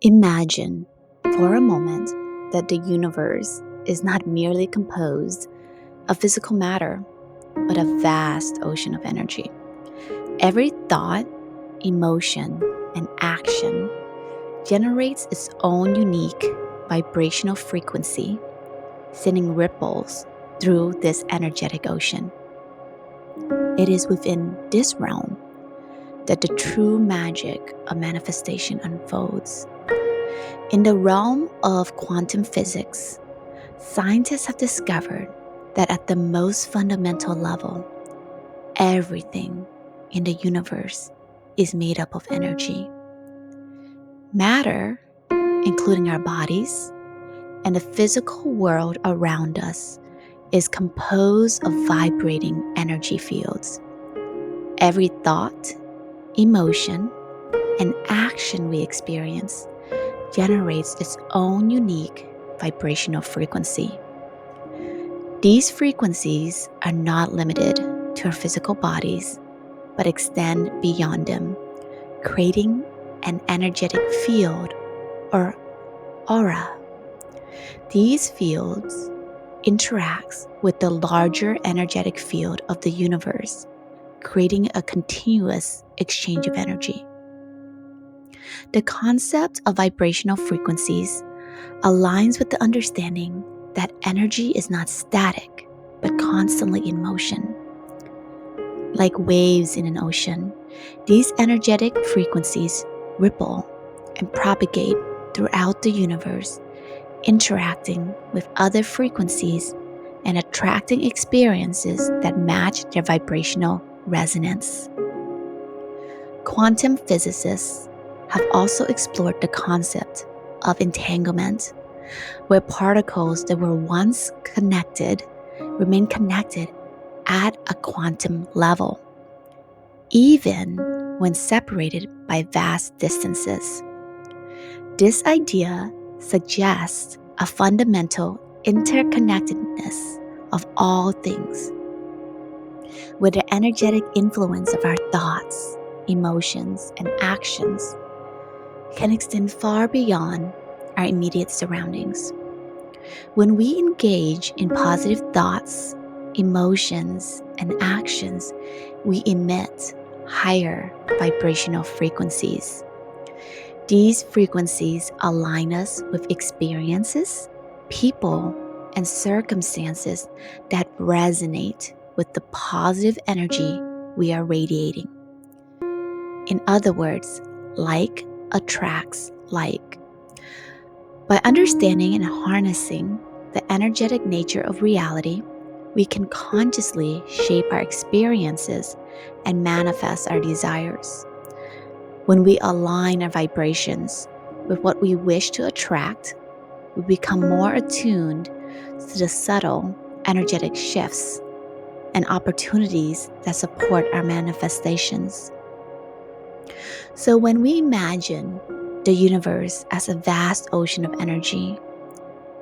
Imagine for a moment that the universe is not merely composed of physical matter, but a vast ocean of energy. Every thought, emotion, and action generates its own unique vibrational frequency, sending ripples through this energetic ocean. It is within this realm that the true magic of manifestation unfolds. In the realm of quantum physics, scientists have discovered that at the most fundamental level, everything in the universe is made up of energy. Matter, including our bodies and the physical world around us, is composed of vibrating energy fields. Every thought, emotion, and action we experience generates its own unique vibrational frequency. These frequencies are not limited to our physical bodies, but extend beyond them, creating an energetic field or aura. These fields interact with the larger energetic field of the universe, creating a continuous exchange of energy. The concept of vibrational frequencies aligns with the understanding that energy is not static, but constantly in motion. Like waves in an ocean, these energetic frequencies ripple and propagate throughout the universe, interacting with other frequencies and attracting experiences that match their vibrational resonance. Quantum physicists have also explored the concept of entanglement, where particles that were once connected remain connected at a quantum level, even when separated by vast distances. This idea suggests a fundamental interconnectedness of all things, where the energetic influence of our thoughts, emotions, and actions can extend far beyond our immediate surroundings. When we engage in positive thoughts, emotions, and actions, we emit higher vibrational frequencies. These frequencies align us with experiences, people, and circumstances that resonate with the positive energy we are radiating. In other words, like attracts like. By understanding and harnessing the energetic nature of reality, we can consciously shape our experiences and manifest our desires. When we align our vibrations with what we wish to attract, we become more attuned to the subtle energetic shifts and opportunities that support our manifestations. So when we imagine the universe as a vast ocean of energy,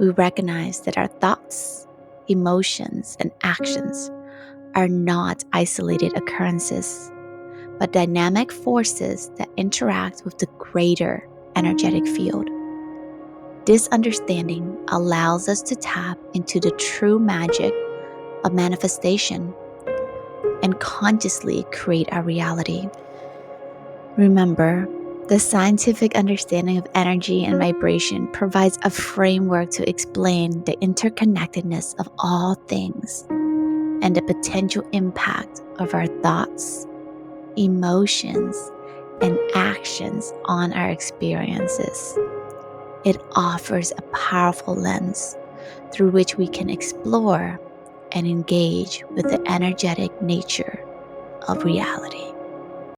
we recognize that our thoughts, emotions, and actions are not isolated occurrences, but dynamic forces that interact with the greater energetic field. This understanding allows us to tap into the true magic of manifestation and consciously create our reality. Remember, the scientific understanding of energy and vibration provides a framework to explain the interconnectedness of all things and the potential impact of our thoughts, emotions, and actions on our experiences. It offers a powerful lens through which we can explore and engage with the energetic nature of reality.